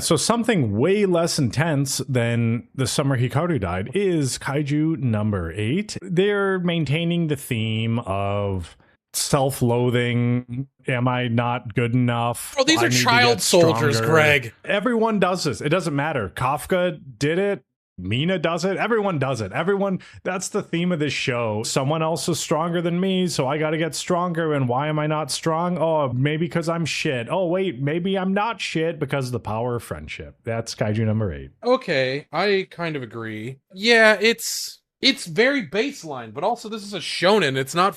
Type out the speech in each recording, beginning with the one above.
So something way less intense than the summer Hikaru died is Kaiju number 8. They're maintaining the theme of self-loathing. Am I not good enough? Oh, these I are need to child get soldiers, stronger. Greg. Everyone does this. It doesn't matter. Kafka did it. Mina does it. Everyone does it. Everyone. That's the theme of this show. Someone else is stronger than me, so I got to get stronger. And why am I not strong? Oh, maybe because I'm shit. Oh, wait, maybe I'm not shit because of the power of friendship. That's Kaiju number 8. Okay, I kind of agree. Yeah, it's very baseline, but also this is a shonen. It's not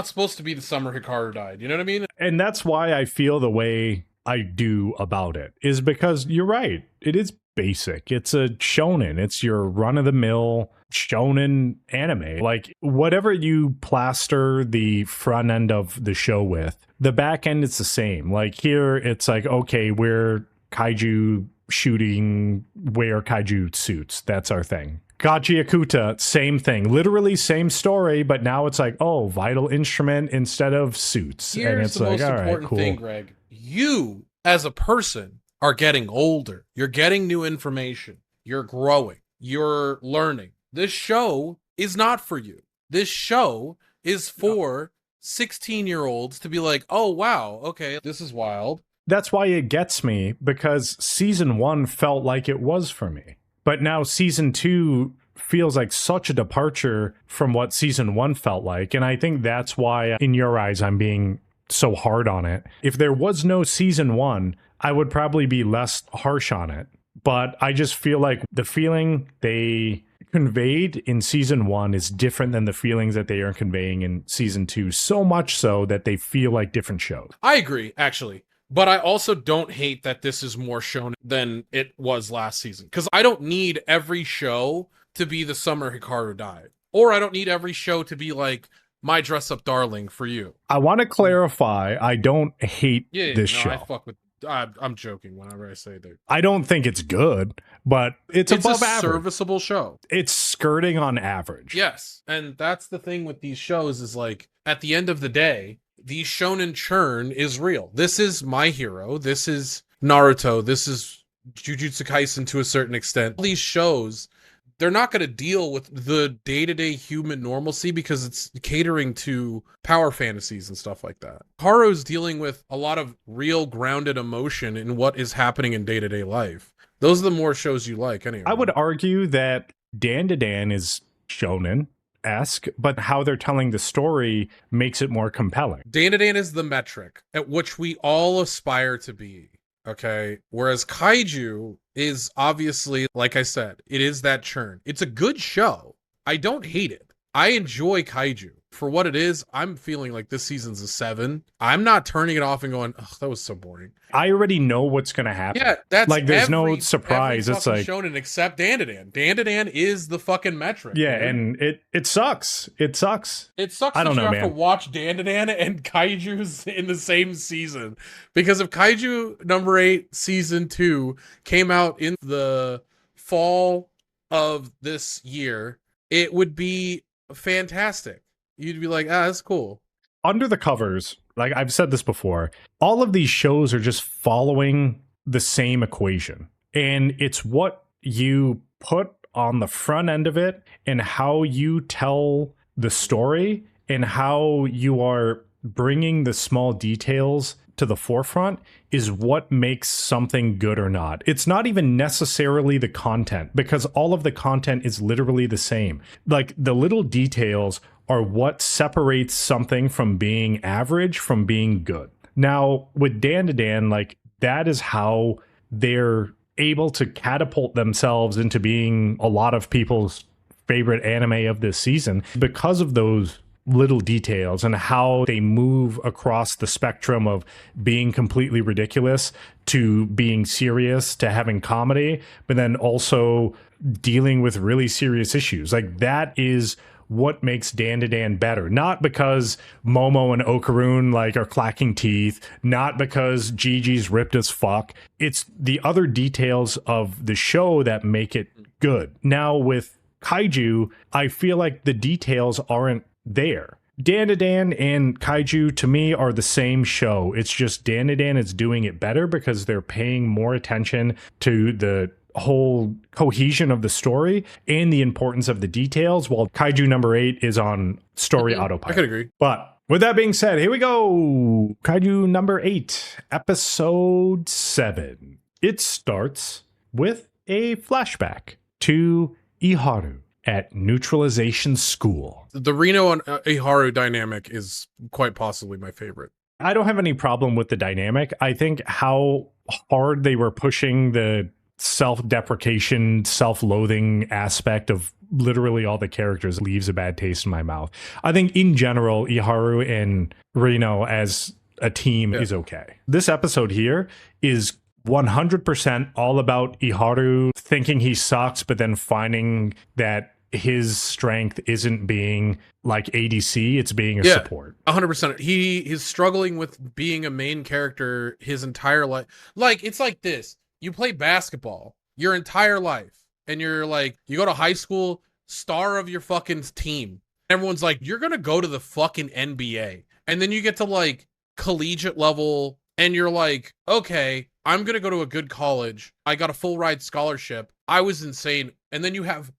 supposed to be the summer Hikaru died. You know what I mean? And that's why I feel the way I do about it, is because you're right. It is basic. It's a shonen. It's your run-of-the-mill shonen anime. Like, whatever you plaster the front end of the show with, the back end is the same. Like, here, it's like, okay, we're kaiju shooting, wear kaiju suits. That's our thing. Gachi Akuta, same thing. Literally same story, but now it's like, oh, vital instrument instead of suits. Here's and it's the like, most all right, important cool. thing, Greg. You, as a person, are getting older. You're getting new information. You're growing. You're learning. This show is not for you. This show is for 16-year-olds to be like, oh, wow, okay, this is wild. That's why it gets me, because season 1 felt like it was for me. But now season 2 feels like such a departure from what season 1 felt like. And I think that's why, in your eyes, I'm being so hard on it. If there was no season 1, I would probably be less harsh on it. But I just feel like the feeling they conveyed in season 1 is different than the feelings that they are conveying in season 2. So much so that they feel like different shows. I agree, actually. But I also don't hate that this is more shown than it was last season. Because I don't need every show to be the summer Hikaru died. Or I don't need every show to be like my dress-up darling for you. I want to clarify, I don't hate this show. I fuck with... I'm joking whenever I say that. I don't think it's good, but it's above a average. Serviceable show. It's skirting on average. Yes, and that's the thing with these shows is like, at the end of the day, the shonen churn is real. This is My Hero. This is Naruto. This is Jujutsu Kaisen to a certain extent. All these shows, they're not going to deal with the day-to-day human normalcy because it's catering to power fantasies and stuff like that. Haru's dealing with a lot of real grounded emotion in what is happening in day-to-day life. Those are the more shows you like anyway. I would argue that Dan to Dan is shonen-esque, but how they're telling the story makes it more compelling. Dan to Dan is the metric at which we all aspire to be. Okay, whereas Kaiju is obviously, like I said, it is that churn. It's a good show. I don't hate it. I enjoy Kaiju. For what it is, I'm feeling like this season's a 7. I'm not turning it off and going, oh, that was so boring. I already know what's going to happen. Yeah, that's like, there's no surprise. It's like shonen except Dan to Dan. Dan to Dan is the fucking metric. Yeah, dude. And it sucks. It sucks. It sucks I don't that know, you have to watch Dan to Dan and Kaiju's in the same season. Because if Kaiju number 8 season 2 came out in the fall of this year, it would be fantastic. You'd be like, that's cool. Under the covers, like I've said this before, all of these shows are just following the same equation. And it's what you put on the front end of it and how you tell the story and how you are bringing the small details to the forefront is what makes something good or not. It's not even necessarily the content, because all of the content is literally the same. Like, the little details are what separates something from being average from being good. Now, with Dan to Dan, like, that is how they're able to catapult themselves into being a lot of people's favorite anime of this season, because of those little details and how they move across the spectrum of being completely ridiculous to being serious to having comedy, but then also dealing with really serious issues. Like, that is what makes Dan to Dan better. Not because Momo and Okarun like are clacking teeth, not because Gigi's ripped as fuck. It's the other details of the show that make it good. Now with Kaiju, I feel like the details aren't there. Dan and Kaiju to me are the same show. It's just Dan is doing it better because they're paying more attention to the whole cohesion of the story and the importance of the details, while Kaiju number 8 is on story autopilot. I could agree. But with that being said, here we go. Kaiju number 8, episode 7. It starts with a flashback to Iharu at neutralization school. The Reno and Iharu dynamic is quite possibly my favorite. I don't have any problem with the dynamic. I think how hard they were pushing the self-deprecation, self-loathing aspect of literally all the characters leaves a bad taste in my mouth. I think in general, Iharu and Reno as a team is okay. This episode here is 100% all about Iharu thinking he sucks, but then finding that his strength isn't being like ADC, it's being a support. 100%. He is struggling with being a main character his entire life. Like, it's like this. You play basketball your entire life, and you're like, you go to high school, star of your fucking team. Everyone's like, you're going to go to the fucking NBA. And then you get to like collegiate level, and you're like, okay, I'm going to go to a good college. I got a full ride scholarship. I was insane. And then you have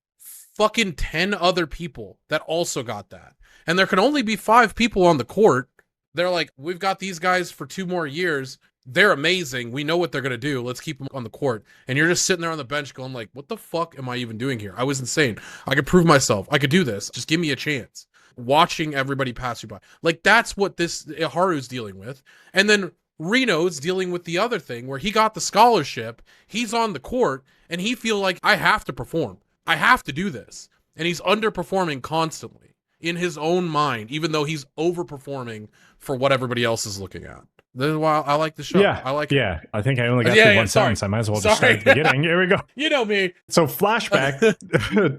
fucking 10 other people that also got that. And there can only be 5 people on the court. They're like, we've got these guys for 2 more years. They're amazing. We know what they're going to do. Let's keep them on the court. And you're just sitting there on the bench going like, what the fuck am I even doing here? I was insane. I could prove myself. I could do this. Just give me a chance. Watching everybody pass you by. Like, that's what this Haru's dealing with. And then Reno's dealing with the other thing where he got the scholarship. He's on the court and he feels like, I have to perform. I have to do this. And he's underperforming constantly in his own mind, even though he's overperforming for what everybody else is looking at. This is why I like the show. Yeah, I like it. I think I only got through one sentence. I might as well just start at the beginning. Here we go. You know me. So flashback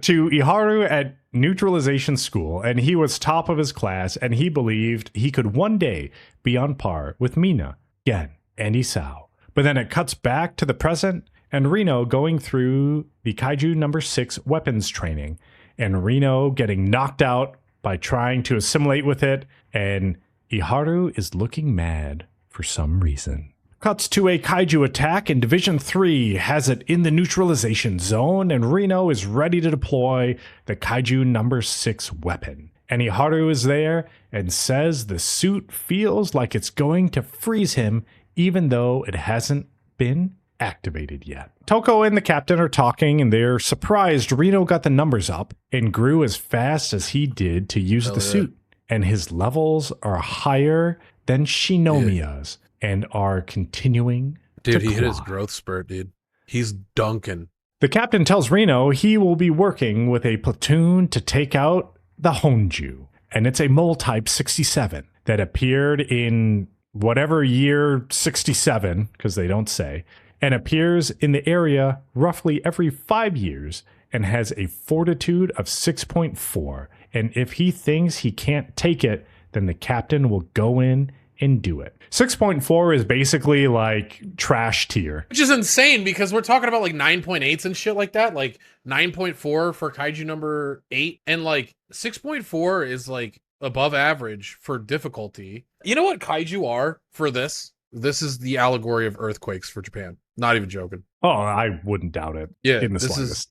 to Iharu at neutralization school, and he was top of his class, and he believed he could one day be on par with Mina, Gen, and Isao. But then it cuts back to the present, and Reno going through the Kaiju number 6 weapons training, and Reno getting knocked out by trying to assimilate with it, and Iharu is looking mad for some reason. Cuts to a Kaiju attack, and Division 3 has it in the neutralization zone, and Reno is ready to deploy the Kaiju number 6 weapon. And Iharu is there and says the suit feels like it's going to freeze him even though it hasn't been activated yet. Toko and the captain are talking, and they're surprised Reno got the numbers up and grew as fast as he did to use the suit. And his levels are higher than Shinomiya's and are continuing to he climb. hit his growth spurt, dude. He's dunking. The captain tells Reno he will be working with a platoon to take out the Honju. And it's a mole type 67 that appeared in whatever year 67, because they don't say, and appears in the area roughly every 5 years and has a fortitude of 6.4. And if he thinks he can't take it, then the captain will go in and do it. 6.4 is basically like trash tier. Which is insane because we're talking about like 9.8s and shit like that. Like 9.4 for Kaiju number 8. And like 6.4 is like above average for difficulty. You know what Kaiju are for this? This is the allegory of earthquakes for Japan. Not even joking. Oh, I wouldn't doubt it. Yeah, in the this slightest.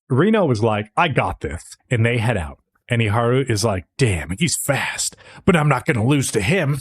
Reno was like, I got this. And they head out. And Iharu is like, damn, he's fast, but I'm not going to lose to him.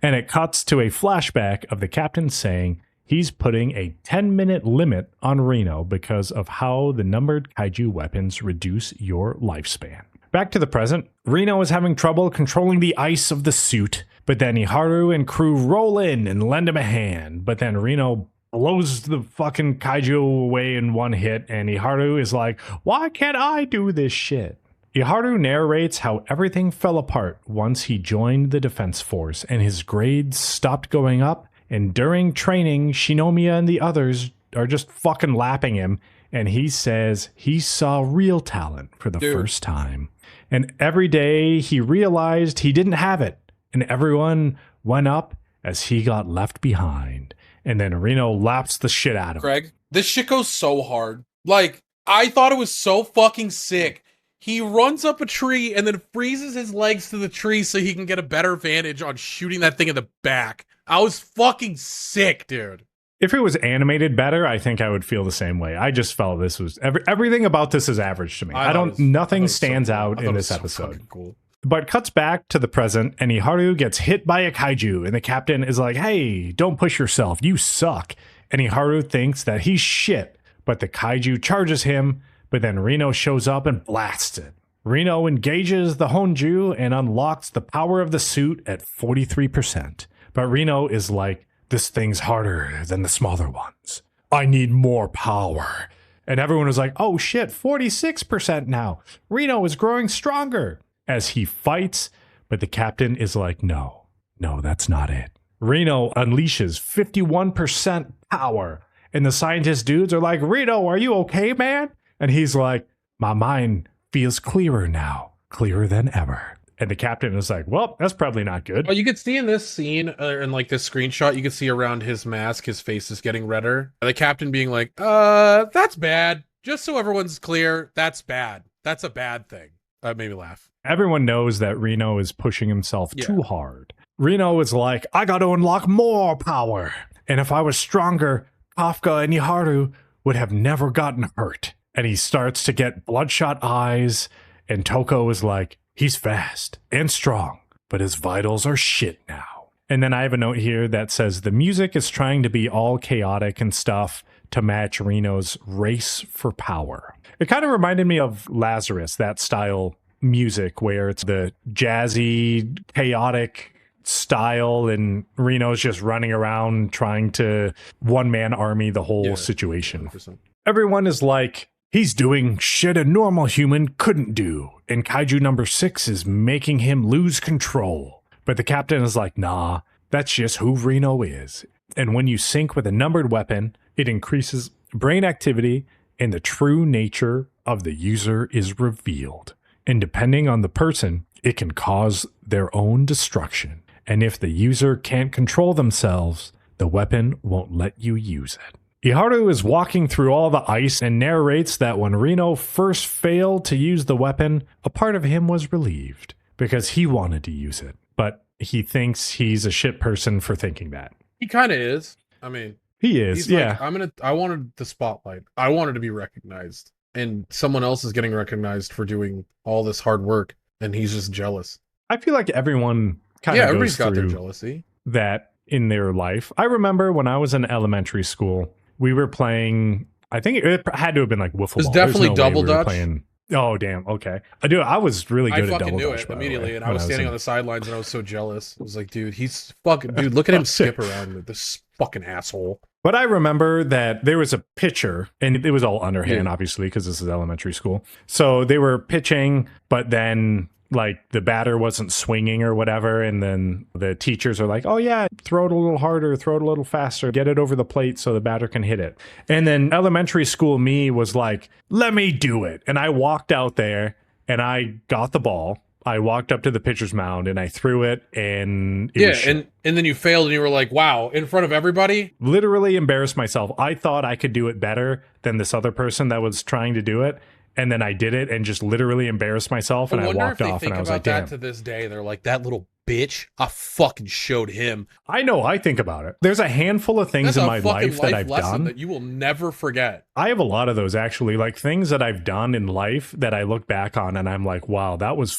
And it cuts to a flashback of the captain saying he's putting a 10-minute limit on Reno because of how the numbered Kaiju weapons reduce your lifespan. Back to the present, Reno is having trouble controlling the ice of the suit, but then Iharu and crew roll in and lend him a hand. But then Reno blows the fucking Kaiju away in one hit, and Iharu is like, why can't I do this shit? Iharu narrates how everything fell apart once he joined the defense force and his grades stopped going up, and during training, Shinomiya and the others are just fucking lapping him, and he says he saw real talent for the first time. And every day he realized he didn't have it, and everyone went up as he got left behind. And then Reno laps the shit out of him. Greg, this shit goes so hard. Like, I thought it was so fucking sick. He runs up a tree and then freezes his legs to the tree so he can get a better vantage on shooting that thing in the back. I was fucking sick, dude. If it was animated better, I think I would feel the same way. I just felt this was everything about this is average to me. Nothing stands out in this episode. Cool. But cuts back to the present, and Iharu gets hit by a kaiju, and the captain is like, "Hey, don't push yourself. You suck." And Iharu thinks that he's shit, but the kaiju charges him, but then Reno shows up and blasts it. Reno engages the Honju and unlocks the power of the suit at 43%. But Reno is like, "This thing's harder than the smaller ones. I need more power." And everyone was like, "Oh shit, 46% now. Reno is growing stronger." As he fights, but the captain is like, no, that's not it. Reno unleashes 51% power. And the scientist dudes are like, "Reno, are you okay, man?" And he's like, "My mind feels clearer now, clearer than ever." And the captain is like, "Well, that's probably not good." Well, you could see in this scene, in like this screenshot, you could see around his mask, his face is getting redder. The captain being like, that's bad. Just so everyone's clear, that's bad. That's a bad thing." That made me laugh. Everyone knows that Reno is pushing himself too hard. Reno is like, "I got to unlock more power. And if I was stronger, Kafka and Iharu would have never gotten hurt." And he starts to get bloodshot eyes. And Toko is like, "He's fast and strong, but his vitals are shit now." And then I have a note here that says the music is trying to be all chaotic and stuff to match Reno's race for power. It kind of reminded me of Lazarus, that style music where it's the jazzy, chaotic style and Reno's just running around trying to one-man army the whole situation. 100%. Everyone is like, "He's doing shit a normal human couldn't do, and Kaiju number 6 is making him lose control." But the captain is like, "Nah, that's just who Reno is. And when you sync with a numbered weapon, it increases brain activity and the true nature of the user is revealed. And depending on the person, it can cause their own destruction. And if the user can't control themselves, the weapon won't let you use it." Iharu is walking through all the ice and narrates that when Reno first failed to use the weapon, a part of him was relieved because he wanted to use it. But he thinks he's a shit person for thinking that. He kind of is. I mean, he is. Yeah. Like, I wanted the spotlight. I wanted to be recognized. And someone else is getting recognized for doing all this hard work, and he's just jealous. I feel like everyone kind of everybody's goes got through their jealousy. That in their life. I remember when I was in elementary school, we were playing, I think it had to have been like wiffle ball. It was definitely double dutch. Oh, damn. Okay. I was really good at double dutch. I fucking knew it immediately, and I was standing on the sidelines, and I was so jealous. I was like, dude, look at him skip around, this fucking asshole. But I remember that there was a pitcher, and it was all underhand, obviously, because this is elementary school. So they were pitching, but then like the batter wasn't swinging or whatever. And then the teachers are like, "Oh yeah, throw it a little harder, throw it a little faster, get it over the plate so the batter can hit it." And then elementary school me was like, "Let me do it." And I walked out there and I got the ball. I walked up to the pitcher's mound and I threw it, and it was shit. and then you failed, and you were like, "Wow!" in front of everybody. Literally embarrassed myself. I thought I could do it better than this other person that was trying to do it, and then I did it and just literally embarrassed myself. And I walked off, and I was like, "Damn!" To this day, they're like, "That little bitch! I fucking showed him." I know. I think about it. There's a handful of things in my life that I've done that you will never forget. I have a lot of those, actually, like things that I've done in life that I look back on and I'm like, wow, that was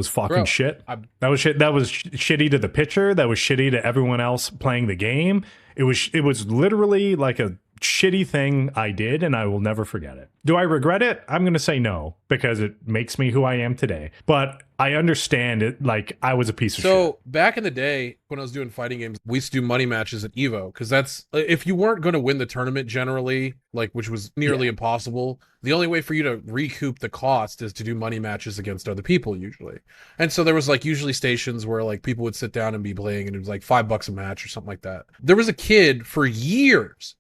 fucking shit. That was shit. That was shitty to the pitcher. That was shitty to everyone else playing the game. It was literally like a shitty thing I did, and I will never forget it. Do I regret it? I'm going to say no, because it makes me who I am today. But I understand it. Like, I was a piece of shit. So back in the day when I was doing fighting games, we used to do money matches at Evo, because that's, if you weren't going to win the tournament generally, like, which was nearly impossible, the only way for you to recoup the cost is to do money matches against other people usually. And so there was like usually stations where like people would sit down and be playing, and it was like $5 a match or something like that. There was a kid for years,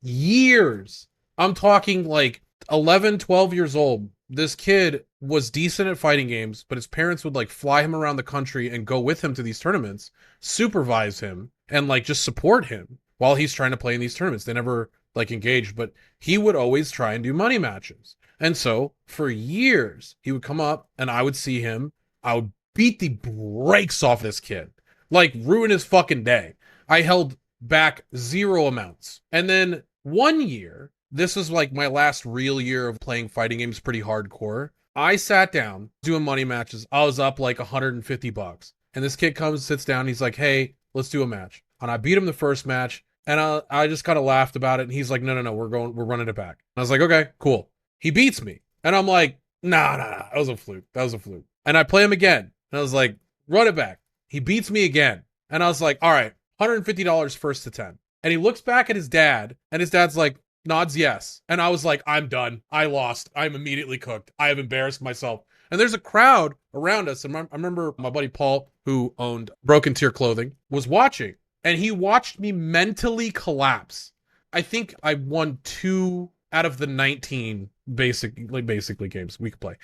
I'm talking like 11, 12 years old. This kid was decent at fighting games, but his parents would like fly him around the country and go with him to these tournaments, supervise him, and like just support him while he's trying to play in these tournaments. They never like engaged, but he would always try and do money matches. And so for years, he would come up and I would see him. I would beat the brakes off this kid, like ruin his fucking day. I held back zero amounts. And then one year, this was like my last real year of playing fighting games pretty hardcore. I sat down doing money matches. I was up like $150. And this kid comes, sits down. He's like, hey, let's do a match. And I beat him the first match. And I just kind of laughed about it. And he's like, no, we're running it back. And I was like, okay, cool. He beats me. And I'm like, nah, that was a fluke. That was a fluke. And I play him again. And I was like, run it back. He beats me again. And I was like, all right, $150 first to 10. And he looks back at his dad, and his dad's like, nods yes. And I was like, I'm done. I lost. I'm immediately cooked. I have embarrassed myself. And there's a crowd around us. And I remember my buddy Paul, who owned Broken Tier Clothing, was watching. And he watched me mentally collapse. I think I won 2 out of the 19 basically games we could play.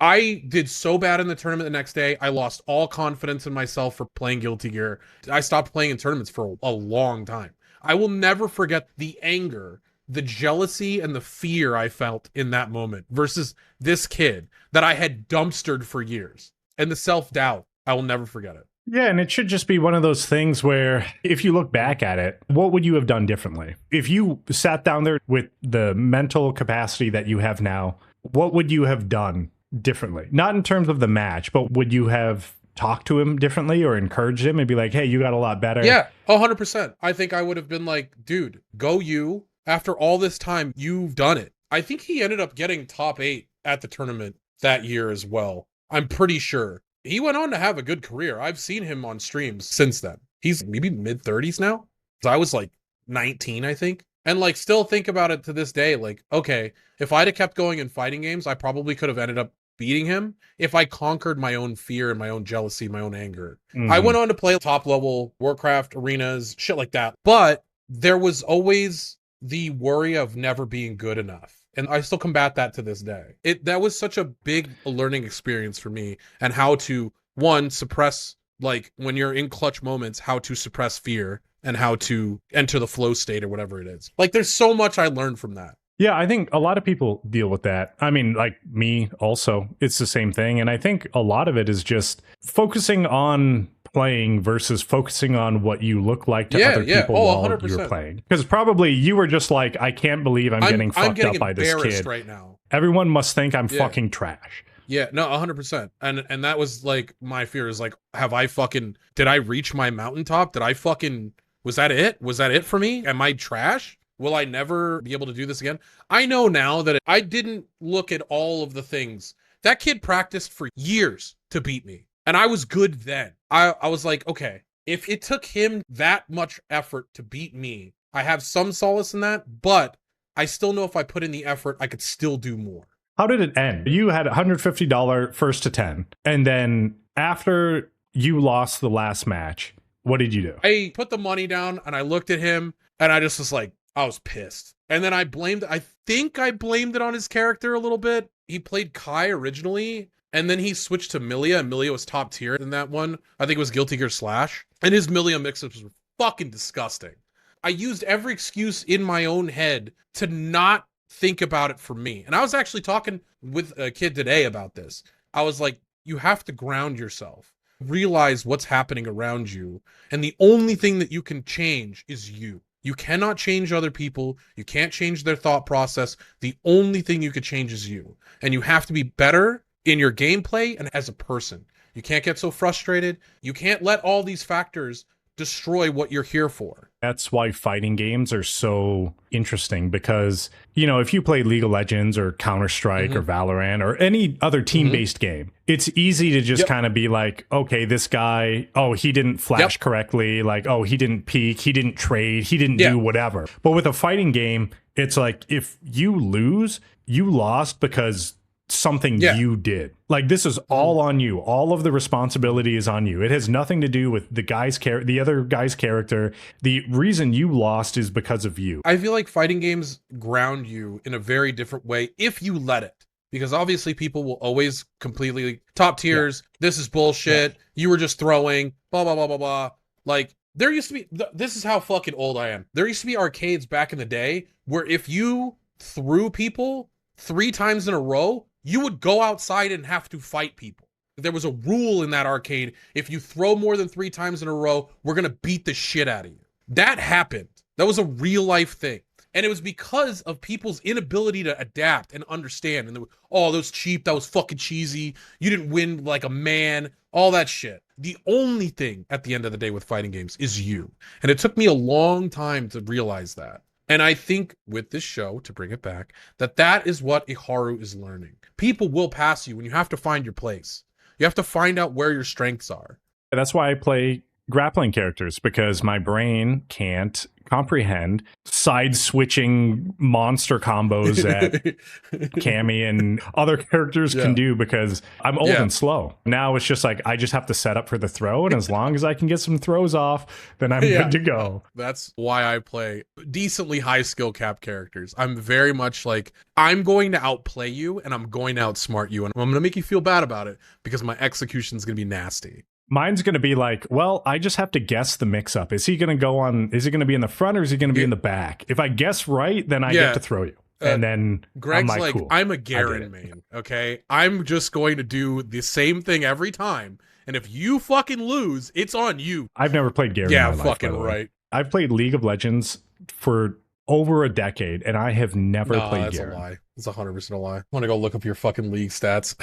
I did so bad in the tournament the next day. I lost all confidence in myself for playing Guilty Gear. I stopped playing in tournaments for a long time. I will never forget the anger, the jealousy, and the fear I felt in that moment versus this kid that I had dumpstered for years. And the self-doubt, I will never forget it. Yeah, and it should just be one of those things where if you look back at it, what would you have done differently? If you sat down there with the mental capacity that you have now, what would you have done differently? Not in terms of the match, but would you have talked to him differently or encouraged him and be like, hey, you got a lot better? Yeah, 100%. I think I would have been like, dude, go you. After all this time, you've done it. I think he ended up getting top 8 at the tournament that year as well. I'm pretty sure. He went on to have a good career. I've seen him on streams since then. He's maybe mid-30s now. So I was like 19, I think. And like still think about it to this day. Like, okay, if I'd have kept going in fighting games, I probably could have ended up beating him if I conquered my own fear and my own jealousy, my own anger. I went on to play top level Warcraft arenas, shit like that. But there was always the worry of never being good enough. And I still combat that to this day. That was such a big learning experience for me, and how to, one, suppress, like when you're in clutch moments, how to suppress fear and how to enter the flow state or whatever it is. Like there's so much I learned from that. Yeah, I think a lot of people deal with that. I mean, like me also, it's the same thing. And I think a lot of it is just focusing on playing versus focusing on what you look like to other people while 100%. you're playing. Because probably you were just like, I can't believe I'm getting fucked up by this kid right now. Everyone must think I'm fucking trash. Yeah, no, 100%. And that was like my fear is like, did I reach my mountaintop? Was that it? Was that it for me? Am I trash? Will I never be able to do this again? I know now that I didn't look at all of the things. That kid practiced for years to beat me. And I was good then. I was like, okay, if it took him that much effort to beat me, I have some solace in that, but I still know if I put in the effort, I could still do more. How did it end? You had $150 first to 10. And then after you lost the last match, what did you do? I put the money down and I looked at him and I just was like, I was pissed. And then I think I blamed it on his character a little bit. He played Kai originally, and then he switched to Milia, and Milia was top tier in that one. I think it was Guilty Gear Slash. And his Milia mix-ups were fucking disgusting. I used every excuse in my own head to not think about it for me. And I was actually talking with a kid today about this. I was like, you have to ground yourself. Realize what's happening around you. And the only thing that you can change is you. You cannot change other people. You can't change their thought process. The only thing you could change is you. And you have to be better in your gameplay and as a person. You can't get so frustrated. You can't let all these factors destroy what you're here for. That's why fighting games are so interesting because, you know, if you play League of Legends or Counter-Strike or Valorant or any other team-based game, it's easy to just kind of be like, okay, this guy, oh, he didn't flash correctly. Like, oh, he didn't peek. He didn't trade. He didn't do whatever. But with a fighting game, it's like if you lose, you lost because something you did. Like this is all on you. All of the responsibility is on you. It has nothing to do with the other guy's character. The reason you lost is because of you. I feel like fighting games ground you in a very different way if you let it. Because obviously people will always completely top tiers. This is bullshit. You were just throwing blah blah blah blah blah. Like there used to be this is how fucking old I am. There used to be arcades back in the day where if you threw people, 3 times in a row, you would go outside and have to fight people. There was a rule in that arcade. If you throw more than 3 times in a row, we're going to beat the shit out of you. That happened. That was a real life thing. And it was because of people's inability to adapt and understand. And they were, oh, that was cheap. That was fucking cheesy. You didn't win like a man. All that shit. The only thing at the end of the day with fighting games is you. And it took me a long time to realize that. And I think with this show, to bring it back, that is what Iharu is learning. People will pass you and you have to find your place. You have to find out where your strengths are. That's why I play grappling characters, because my brain can't comprehend side-switching monster combos that Cammy and other characters can do, because I'm old and slow. Now it's just like, I just have to set up for the throw, and as long as I can get some throws off, then I'm good to go. That's why I play decently high skill cap characters. I'm very much like, I'm going to outplay you, and I'm going to outsmart you, and I'm going to make you feel bad about it, because my execution is going to be nasty. Mine's going to be like, well, I just have to guess the mix-up. Is he going to be in the front, or is he going to be in the back? If I guess right, then I get to throw you. And then Greg's I'm like, cool, I'm a Garen main, okay? I'm just going to do the same thing every time. And if you fucking lose, it's on you. I've never played Garen in my life, fucking right. I've played League of Legends for over a decade, and I have never played that's Garen. A lie. It's 100% a lie. I want to go look up your fucking league stats.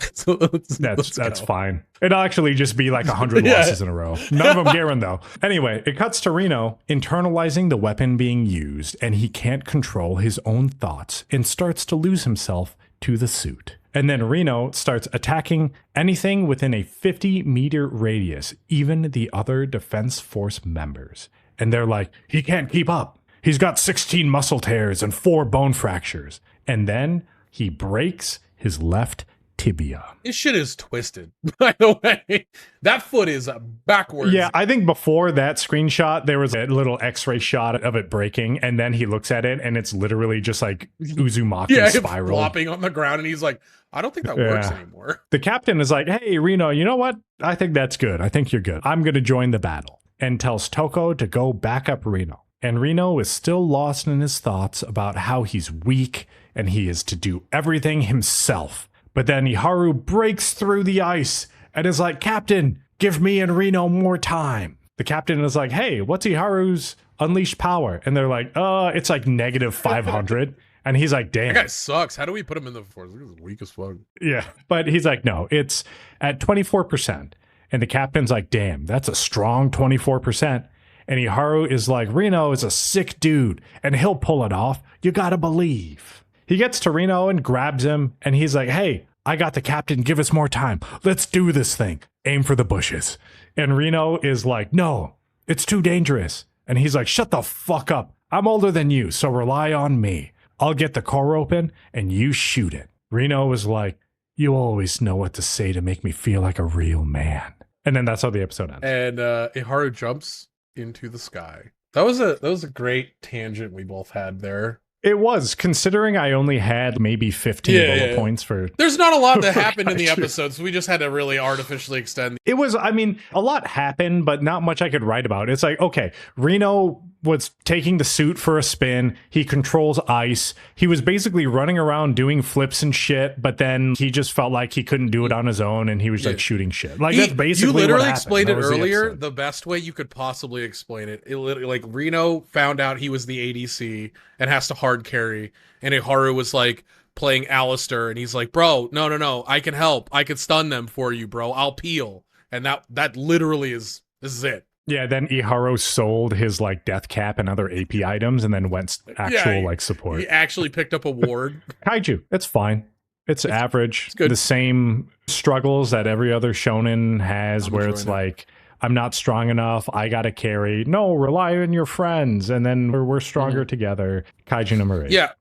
That's fine. It'll actually just be like 100 losses in a row. None of them Garen, though. Anyway, it cuts to Reno internalizing the weapon being used, and he can't control his own thoughts and starts to lose himself to the suit. And then Reno starts attacking anything within a 50-meter radius, even the other Defense Force members. And they're like, he can't keep up. He's got 16 muscle tears and 4 bone fractures. And then he breaks his left tibia. This shit is twisted, by the way. That foot is backwards. Yeah, I think before that screenshot, there was a little x-ray shot of it breaking, and then he looks at it, and it's literally just like Uzumaki spiral. Flopping on the ground, and he's like, I don't think that works anymore. The captain is like, hey, Reno, you know what? I think that's good. I think you're good. I'm going to join the battle. And tells Toko to go back up Reno. And Reno is still lost in his thoughts about how he's weak and he is to do everything himself. But then Iharu breaks through the ice and is like, Captain, give me and Reno more time. The captain is like, hey, what's Iharu's unleashed power? And they're like, it's like negative 500. And he's like, damn. That guy sucks. How do we put him in the force? He's weak as fuck. Yeah. But he's like, no, it's at 24%. And the captain's like, damn, that's a strong 24%. And Iharu is like, Reno is a sick dude, and he'll pull it off. You gotta believe. He gets to Reno and grabs him, and he's like, hey, I got the captain. Give us more time. Let's do this thing. Aim for the bushes. And Reno is like, no, it's too dangerous. And he's like, shut the fuck up. I'm older than you, so rely on me. I'll get the core open, and you shoot it. Reno was like, you always know what to say to make me feel like a real man. And then that's how the episode ends. And Iharu jumps into the sky. That was a great tangent we both had there. It was, considering I only had maybe 15 bullet points for... There's not a lot that happened in the episode, so we just had to really artificially extend. It was, I mean, a lot happened, but not much I could write about. It's like, okay, Reno was taking the suit for a spin. He controls ice. He was basically running around doing flips and shit, but then he just felt like he couldn't do it on his own, and he was like shooting shit. Like, that's basically you literally what explained it earlier the the best way you could possibly explain it. It literally, like, Reno found out he was the ADC and has to hard carry, and Iharu was like playing Alistair, and he's like, bro, no, I can help. I can stun them for you, bro. I'll peel. And that literally this is it. Yeah, then Iharu sold his like death cap and other AP items, and then went actual like support. He actually picked up a ward. Kaiju, it's fine. It's average. It's good. The same struggles that every other shonen has, where it's like, I'm not strong enough. I gotta carry. No, rely on your friends, and then we're stronger together. Kaiju number 8. Yeah,